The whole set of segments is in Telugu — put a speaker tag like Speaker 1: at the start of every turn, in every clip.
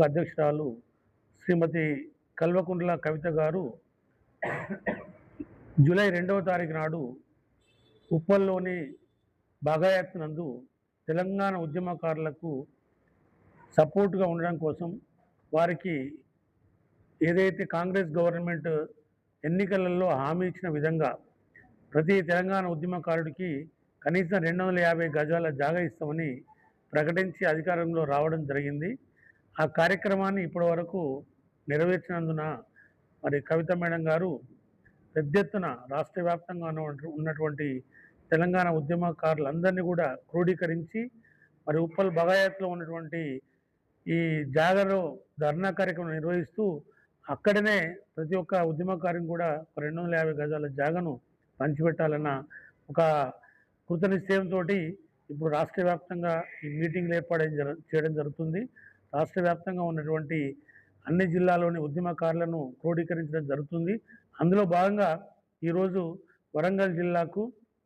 Speaker 1: విభాగ అధ్యక్షురాలు శ్రీమతి కల్వకుంట్ల కవిత గారు జూలై 2వ తారీఖు నాడు ఉప్పల్లోని బాగాయత్ నందు తెలంగాణ ఉద్యమకారులకు సపోర్ట్గా ఉండడం కోసం వారికి ఏదైతే కాంగ్రెస్ గవర్నమెంట్ ఎన్నికలలో హామీ ఇచ్చిన విధంగా ప్రతి తెలంగాణ ఉద్యమకారుడికి కనీసం 250 గజాల జాగా ఇస్తామని ప్రకటించి అధికారంలో రావడం జరిగింది. ఆ కార్యక్రమాన్ని ఇప్పటివరకు నెరవేర్చినందున మరి కవిత మేడం గారు పెద్ద ఎత్తున రాష్ట్ర వ్యాప్తంగా ఉన్నటువంటి తెలంగాణ ఉద్యమకారులందరినీ కూడా క్రోడీకరించి మరి ఉప్పల్ బగాయత్లో ఉన్నటువంటి ఈ జాగాలో ధర్నా కార్యక్రమం నిర్వహిస్తూ అక్కడనే ప్రతి ఒక్క ఉద్యమకారుని కూడా 250 గజాల జాగను పంచిపెట్టాలన్న ఒక కృత నిశ్చయంతో ఇప్పుడు రాష్ట్ర వ్యాప్తంగా ఈ మీటింగ్లు చేయడం జరుగుతుంది. రాష్ట్ర వ్యాప్తంగా ఉన్నటువంటి అన్ని జిల్లాలోని ఉద్యమకారులను క్రోడీకరించడం జరుగుతుంది. అందులో భాగంగా ఈరోజు వరంగల్ జిల్లాకు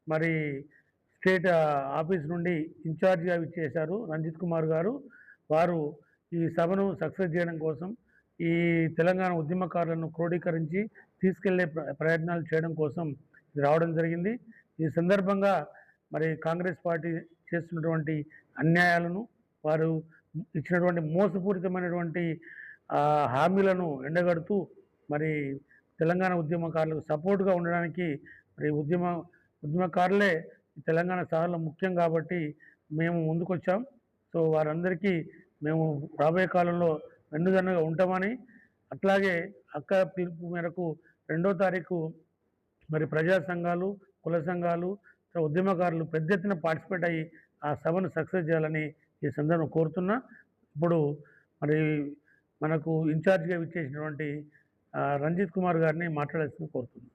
Speaker 1: మరి స్టేట్ ఆఫీస్ నుండి ఇన్ఛార్జిగా ఇచ్చేశారు రంజిత్ కుమార్ గారు. వారు ఈ సభను సక్సెస్ చేయడం కోసం ఈ తెలంగాణ ఉద్యమకారులను క్రోడీకరించి తీసుకెళ్లే ప్రయత్నాలు చేయడం కోసం రావడం జరిగింది. ఈ సందర్భంగా మరి కాంగ్రెస్ పార్టీ చేస్తున్నటువంటి అన్యాయాలను, వారు ఇచ్చినటువంటి మోసపూరితమైనటువంటి హామీలను ఎండగడుతూ మరి తెలంగాణ ఉద్యమకారులకు సపోర్ట్గా ఉండడానికి మరి ఉద్యమకారులే తెలంగాణ సాధనలో ముఖ్యం కాబట్టి మేము ముందుకొచ్చాం. సో వారందరికీ మేము రాబోయే కాలంలో వెన్నుదన్నుగా ఉంటామని, అట్లాగే అక్క పిలుపు మేరకు 2వ తారీఖు మరి ప్రజా సంఘాలు, కుల సంఘాలు, ఉద్యమకారులు పెద్ద ఎత్తున పార్టిసిపేట్ అయ్యి ఆ సభను సక్సెస్ చేయాలని ఈ సందర్భం కోరుతున్నా. ఇప్పుడు మరి మనకు ఇన్ఛార్జిగా ఇచ్చేసినటువంటి రంజిత్ కుమార్ గారిని మాట్లాడాల్సింది కోరుతున్నాను.